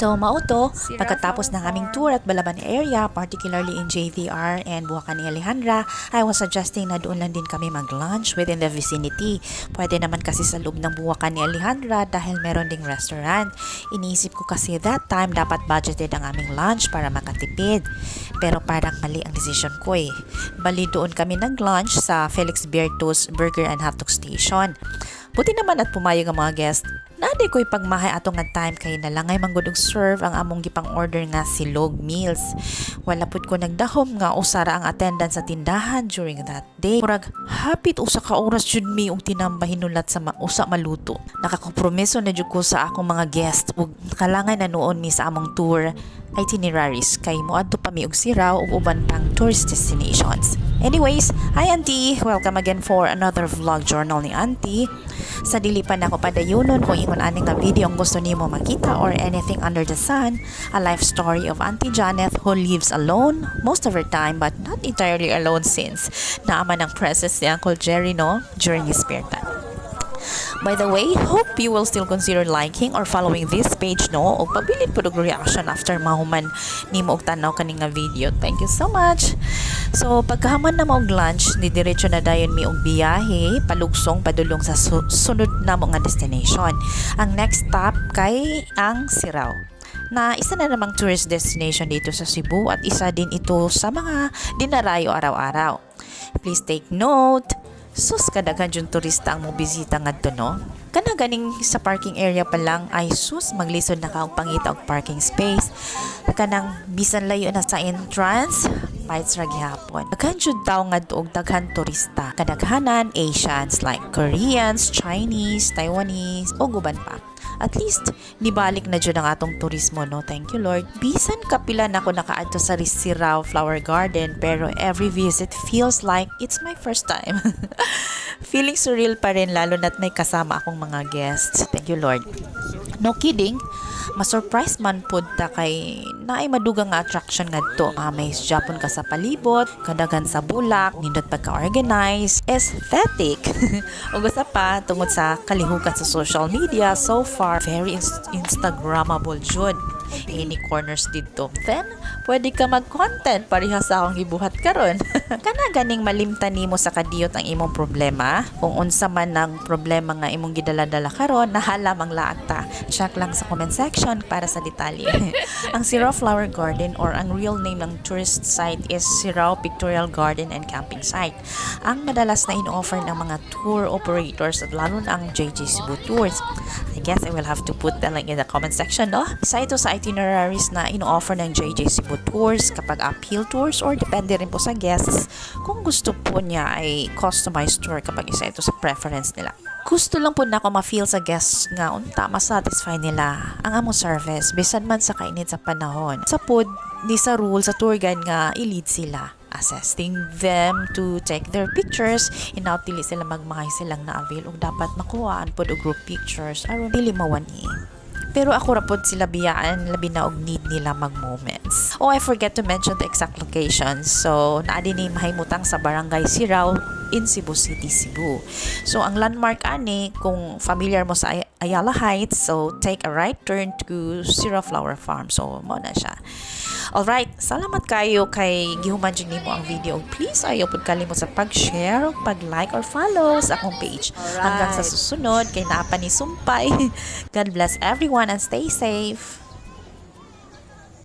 So mauto, pagkatapos ng aming tour at Balaban area, particularly in JVR and Buwakan ni Alejandra, I was suggesting na doon lang din kami mag-lunch within the vicinity. Pwede naman kasi sa loob ng Buwakan ni Alejandra dahil meron ding restaurant. Iniisip ko kasi that time dapat budgeted ang aming lunch para makatipid. Pero parang mali ang decision ko eh. Bali doon kami nag-lunch sa Felix Berto's Burger and Hotdog Station. Buti naman at pumayag ang mga guest. Nadi ko'y pagmahay atong nga time kay nalangay manggudog serve ang among gipang order nga silog meals. Wala pud ko nagdahom nga usara ang attendance sa tindahan during that day. Murag hapit usa ka oras jud mi og tinambay hinulat sa usa maluto. Nakakompromiso na jud ko sa akong mga guest ug kalangay na noon mi sa among tour itineraries kay moadto pa mi og Sirao ug uban pang tourist destinations. Anyways, hi Auntie! Welcome again for another vlog journal ni Auntie. Sa dili pa nako padayonon kung ingon aning nga video ang gusto nimo makita or anything under the sun, a life story of Auntie Janet who lives alone most of her time but not entirely alone since naaman ang presence ni Uncle Jerry no during his spare time. By the way, hope you will still consider liking or following this page no o pabilin pud og reaction after mahuman nimo og tanaw kani nga video. Thank you so much. So pagkahaman na mo og lunch, didiretso na dayon mi og biyahe palugsong padulong sa sunod namo nga destination. Ang next stop kay ang Sirao na isa na namang tourist destination dito sa Cebu at isa din ito sa mga dinarayo araw-araw. Please take note, sus kadaghan jud turista ang mobisita ngadto no. Kana ganing sa parking area pa lang ay sus maglisod na ka og pangita og parking space. Kanang bisan layo na sa entrance, bites ra gihapon. Daghan jud tawo ngadto og daghan turista. Kadaghanan Asians like Koreans, Chinese, Taiwanese ug uban pa. At least, nibalik na dyan ang atong turismo, no? Thank you, Lord. Bisan kapila na ako nakaadto sa Sirao Flower Garden, pero every visit feels like it's my first time. Feeling surreal pa rin, lalo na't may kasama akong mga guests. Thank you, Lord. No kidding, ma-surprise man pud ta kay naay madugang nga attraction ngadto. May Japon ka sa palibot, kadaghan sa bulak, nindot pagka-organize, aesthetic. Ug usa pa tungod sa kalihukan sa social media, so far very instagrammable jud. Any corners dito. Then, pwede ka mag-content pareha sa akong gibuhat karon. Kana ganing malimtan nimo sa kadiyot ang imong problema. Kung unsa man ang problema nga imong gidala-dala karon, nahala mang laag ta. Check lang sa comment section para sa detalye. Ang Sirao Flower Garden or ang real name ng tourist site is Sirao Pictorial Garden and Camping Site. Ang madalas na in-offer ng mga tour operators at lalo na ang JJ Cebu Tours. I guess I will have to put the link in the comment section, no? Isa ito sa itineraries na in-offer ng JJ Cebu Tours kapag uphill tours or depende rin po sa guests kung gusto po niya ay customized tour kapag isa ito sa preference nila. Gusto lang po na ako ma-feel sa guests nga unta ma-satisfy nila ang among service bisan man sa kainit sa panahon. Sa pod, di sa rule sa tour guide nga i-lead sila. Assisting them to take their pictures, inautili sila magmahay silang na-avail o dapat makuhaan po o group pictures aron dili mawani. Pero ako rapod sila biyaan labi na og need nila mag-moments. Oh, I forget to mention the exact location. So, naadi ni mahimutang sa Barangay Sirao in Cebu City, Cebu. So, ang landmark ani, kung familiar mo sa Ayala Heights, so take a right turn to Sirao Flower Farm. So, mo na siya. Alright, salamat kayo kay gihuman dyan nimo ang video. Please, ayaw pud kalimot sa pag-share, pag-like, or follow sa akong page. Hanggang sa susunod, kay naapa ni Sumpay. God bless everyone and stay safe.